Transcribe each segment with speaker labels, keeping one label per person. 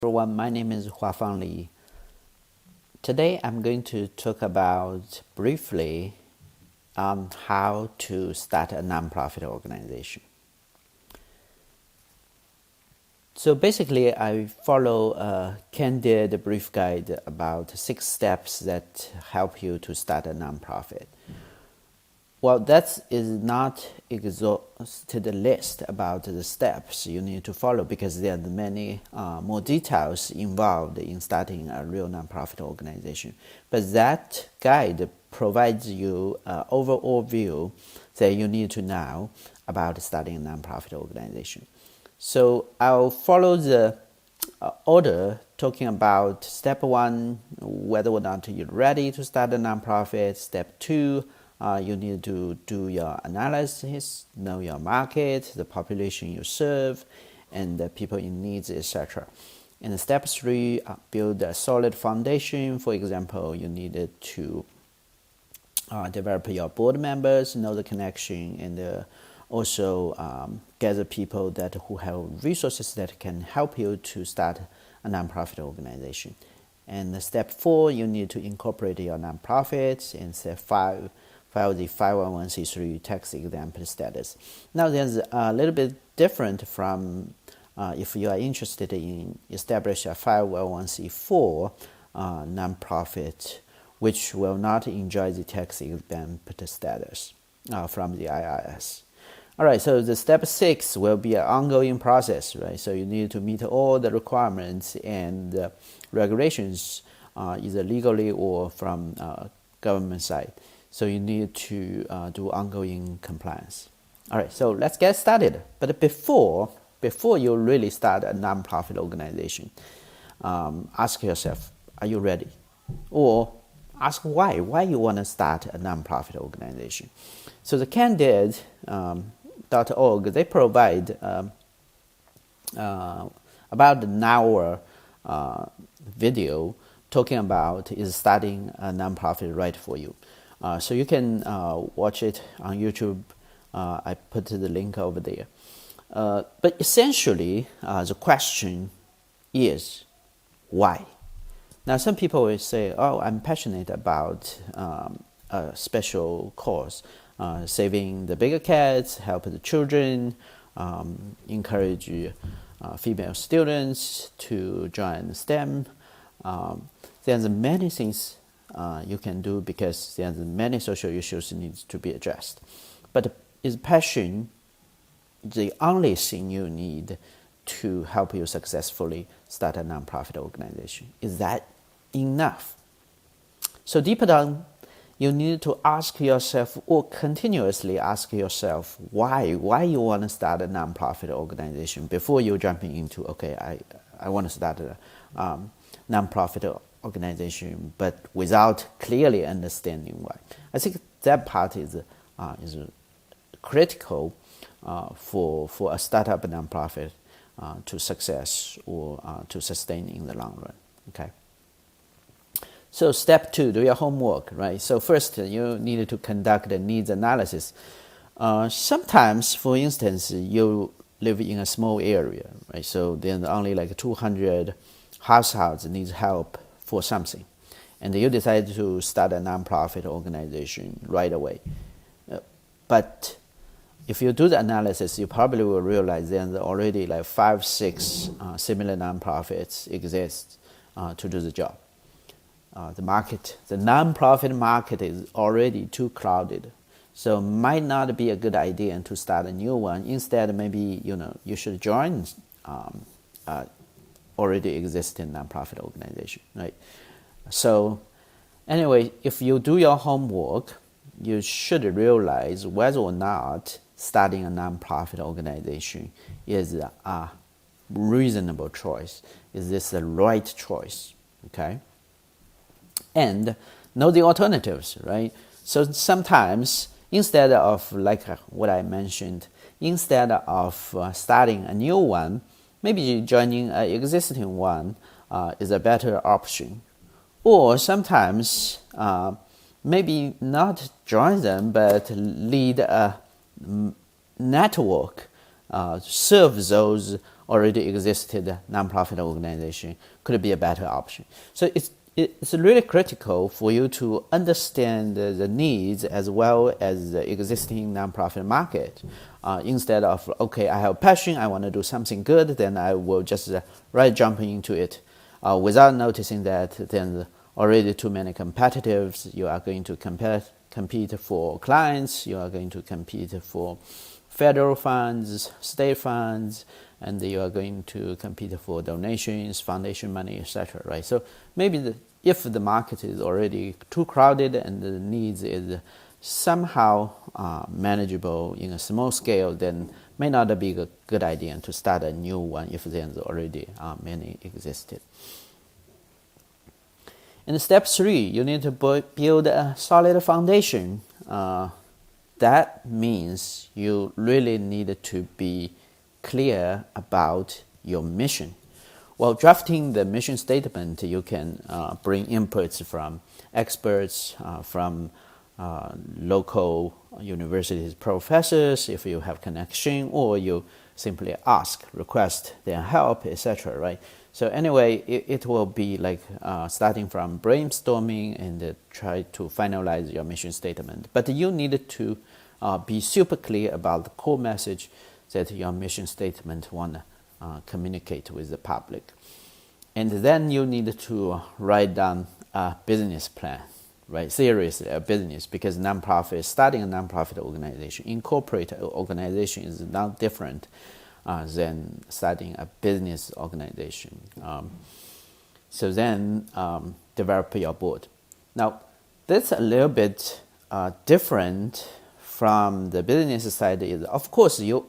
Speaker 1: Everyone, my name is Huafang Li. Today I'm going to talk about briefly on how to start a nonprofit organization. So basically, I follow a candid brief guide about 6 steps that help you to start a nonprofit. Well, that is not exhausted list about the steps you need to follow because there are many more details involved in starting a real nonprofit organization. But that guide provides you an overall view that you need to know about starting a nonprofit organization. So I'll follow the order talking about step 1, whether or not you're ready to start a nonprofit. Step 2, you need to do your analysis, know your market, the population you serve, and the people in needs, etc. And step 3, build a solid foundation. For example, you needed to develop your board members, know the connection, and also gather people who have resources that can help you to start a nonprofit organization. And step 4, you need to incorporate your nonprofits. And step 5, file the 501c3 tax exempt status. Now, there's a little bit different from if you are interested in establish a 501c4 nonprofit, which will not enjoy the tax exempt status from the IRS. All right, so the step 6 will be an ongoing process, right? So you need to meet all the requirements and regulations, either legally or from government side. So you need to do ongoing compliance. All right, so let's get started. But before you really start a nonprofit organization, ask yourself, are you ready? Or ask why you want to start a nonprofit organization. So the Candid.org, they provide about an hour video talking about is starting a nonprofit right for you. So you can watch it on YouTube. I put the link over there. But essentially, the question is, why? Now, some people will say, oh, I'm passionate about a special cause, saving the bigger cats, help the children, encourage female students to join STEM. There's many things you can do because there's many social issues need to be addressed. But is passion the only thing you need to help you successfully start a nonprofit organization? Is that enough? So deep down, you need to ask yourself or continuously ask yourself why you want to start a nonprofit organization before you jumping into, okay, I want to start a nonprofit organization, but without clearly understanding why. I think that part is critical for a startup nonprofit to success or to sustain in the long run. Okay. So step 2, do your homework, right? So first, you need to conduct a needs analysis. Sometimes, for instance, you live in a small area, right? So then only like 200 households need help for something, and you decide to start a nonprofit organization right away. But if you do the analysis, you probably will realize there's already like 5-6 similar nonprofits exist to do the job. The nonprofit market is already too crowded, so might not be a good idea to start a new one. Instead, maybe you should join already existing nonprofit organization, right? So anyway, if you do your homework, you should realize whether or not starting a nonprofit organization is a reasonable choice. Is this the right choice? Okay. And know the alternatives, right? So sometimes, instead of like what I mentioned, instead of starting a new one, maybe joining an existing one is a better option. Or sometimes, maybe not join them, but lead a network, serve those already existed nonprofit organization could be a better option. So it's really critical for you to understand the needs as well as the existing nonprofit market. Instead of, okay, I have passion, I want to do something good, then I will just jump into it without noticing that then already too many competitors. You are going to compete for clients, you are going to compete for federal funds, state funds, and you are going to compete for donations, foundation money, etc. Right? So maybe if the market is already too crowded and the needs is somehow manageable in a small scale, then may not be a good idea to start a new one if there's already many existed. In step 3, you need to build a solid foundation. That means you really need to be clear about your mission. While drafting the mission statement, you can bring inputs from experts, from local universities professors if you have connection, or you simply request their help, etc. Right? So anyway, it will be like starting from brainstorming and try to finalize your mission statement. But you need to be super clear about the core message that your mission statement want to communicate with the public. And then you need to write down a business plan, right? Seriously, a business, because starting a nonprofit organization, incorporate organization is not different than starting a business organization. So then develop your board. Now, that's a little bit different from the business side. Is, of course, you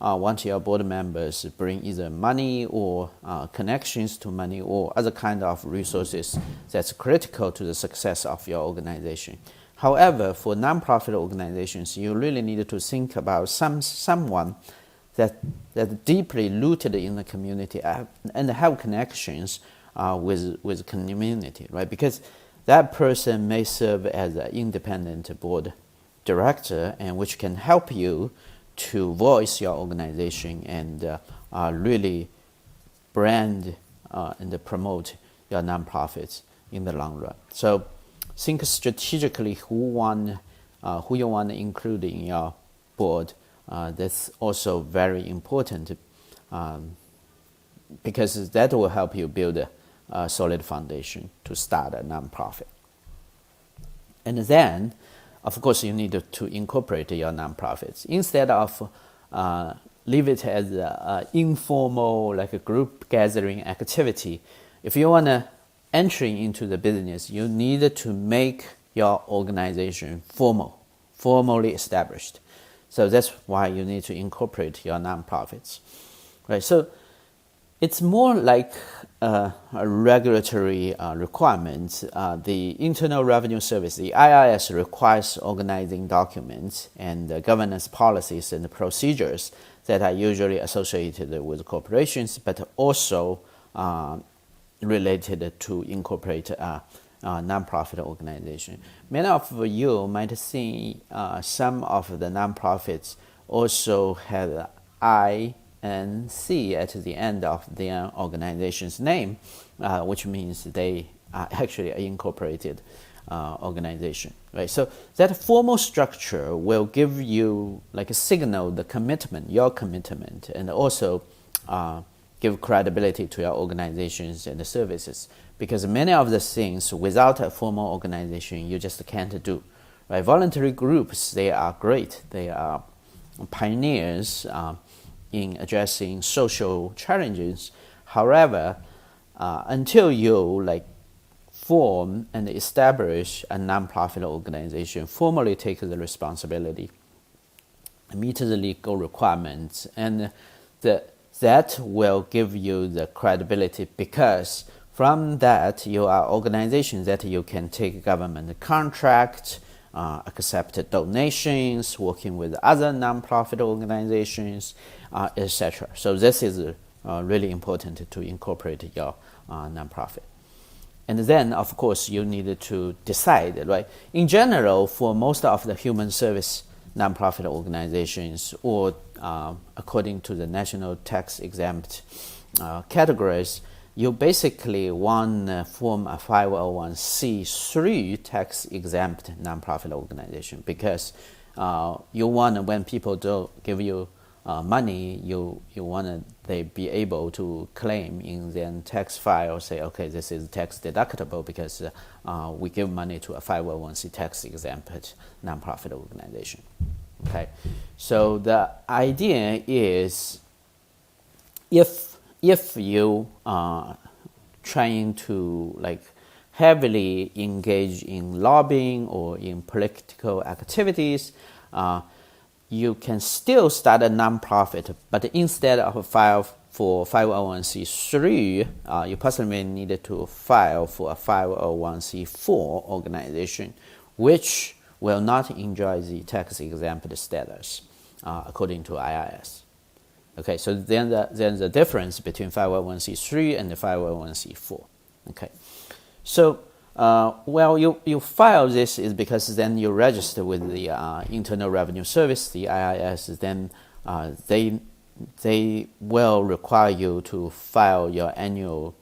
Speaker 1: want your board members to bring either money or connections to money or other kind of resources that's critical to the success of your organization. However, for nonprofit organizations, you really need to think about someone that deeply rooted in the community and have connections with community, right? Because that person may serve as an independent board director, and which can help you to voice your organization and really brand and promote your nonprofits in the long run. So think strategically who you want to include in your board. That's also very important because that will help you build a solid foundation to start a nonprofit. And then, of course, you need to incorporate your nonprofits. Instead of leave it as an informal, like a group gathering activity, if you want to enter into the business, you need to make your organization formally established. So that's why you need to incorporate your nonprofits, right? So it's more like a regulatory requirement. The Internal Revenue Service, the IRS, requires organizing documents and governance policies and procedures that are usually associated with corporations, but also related to incorporate a nonprofit organization. Many of you might see some of the nonprofits also have INC at the end of their organization's name, which means they are actually an incorporated organization, right? So that formal structure will give you like a signal, the commitment, your commitment, and also give credibility to your organizations and the services. Because many of the things without a formal organization you just can't do, right? Voluntary groups, they are great. They are pioneers in addressing social challenges. However, until you form and establish a nonprofit organization, formally take the responsibility, meet the legal requirements, and that will give you the credibility, because from that you are organizations that you can take government contracts, accept donations, working with other nonprofit organizations, etc. So this is really important to incorporate your nonprofit. And then, of course, you need to decide, right? In general, for most of the human service nonprofit organizations or according to the national tax exempt categories, you basically want to form a 501c3 tax exempt nonprofit organization, because you want, when people do give you money, you want they be able to claim in their tax file, say, okay, this is tax deductible because we give money to a 501c tax exempt nonprofit organization. Okay, so the idea is, if you are trying to heavily engage in lobbying or in political activities, you can still start a nonprofit, but instead of file for 501c3, you possibly need to file for a 501c4 organization, which will not enjoy the tax exempt status according to IRS. Okay, so then the difference between 501c3 and the 501c4. Okay, so you file this is because then you register with the Internal Revenue Service, the IRS. Then they will require you to file your annual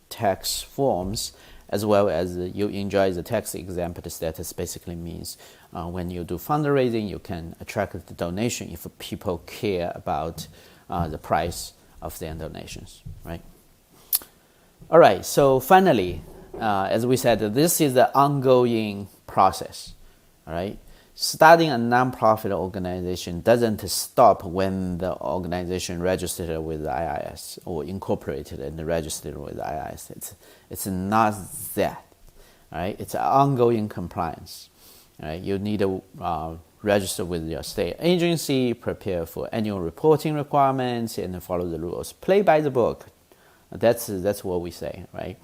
Speaker 1: tax forms, as well as you enjoy the tax exempt status. Basically means when you do fundraising, you can attract the donation if people care about the price of their donations, right? All right, so finally, as we said, this is the ongoing process, all right? Starting a nonprofit organization doesn't stop when the organization registered with the IRS or incorporated and registered with the IRS. It's not that, all right? It's an ongoing compliance, all right? You need to register with your state agency, prepare for annual reporting requirements, and follow the rules. Play by the book. That's what we say, right?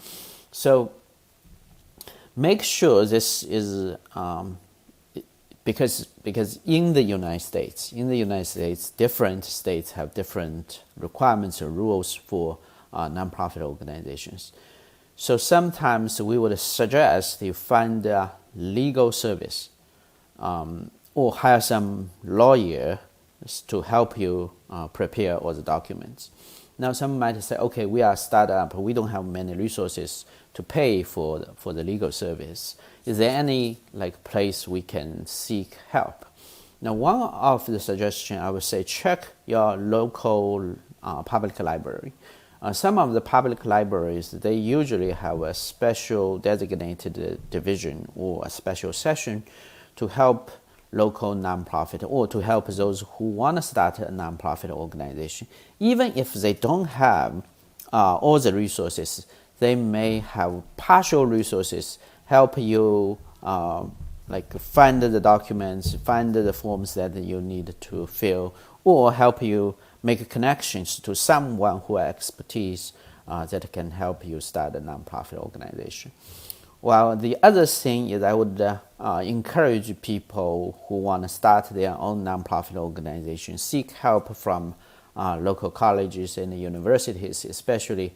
Speaker 1: So make sure this is because in the United States, different states have different requirements or rules for nonprofit organizations. So sometimes we would suggest you find a legal service or hire some lawyer to help you prepare all the documents. Now, some might say, okay, we are a startup, we don't have many resources to pay for the legal service. Is there any place we can seek help? Now, one of the suggestions I would say, check your local public library. Some of the public libraries, they usually have a special designated division or a special session to help local nonprofit or to help those who want to start a nonprofit organization. Even if they don't have all the resources, they may have partial resources, help you find the documents, find the forms that you need to fill, or help you make connections to someone who has expertise that can help you start a nonprofit organization. Well, the other thing is I would encourage people who want to start their own nonprofit organization, seek help from local colleges and universities, especially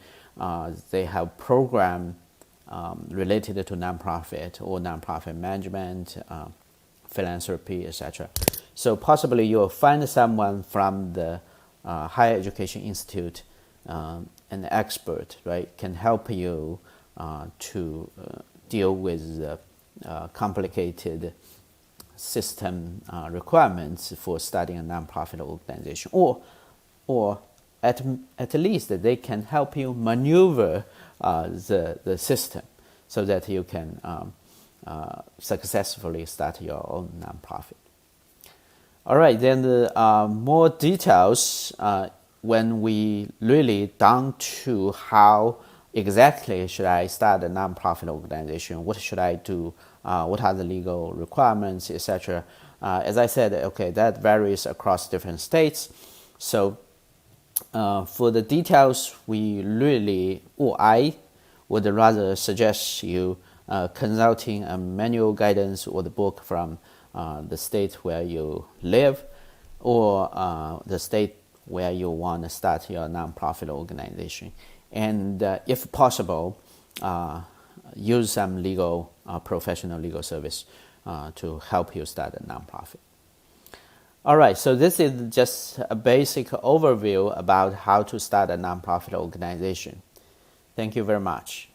Speaker 1: they have programs related to nonprofit or nonprofit management, philanthropy, etc. So possibly you'll find someone from the higher education institute, an expert, right, can help you to deal with the complicated system requirements for starting a nonprofit organization, or at least they can help you maneuver the system so that you can successfully start your own nonprofit. All right, then the more details when we really down to how exactly should I start a nonprofit organization, what should I do, what are the legal requirements, etc. As I said, okay, that varies across different states. So for the details, I would rather suggest you consulting a manual guidance or the book from the state where you live, or the state where you want to start your nonprofit organization. And if possible, use some professional legal service to help you start a nonprofit. All right, so this is just a basic overview about how to start a nonprofit organization. Thank you very much.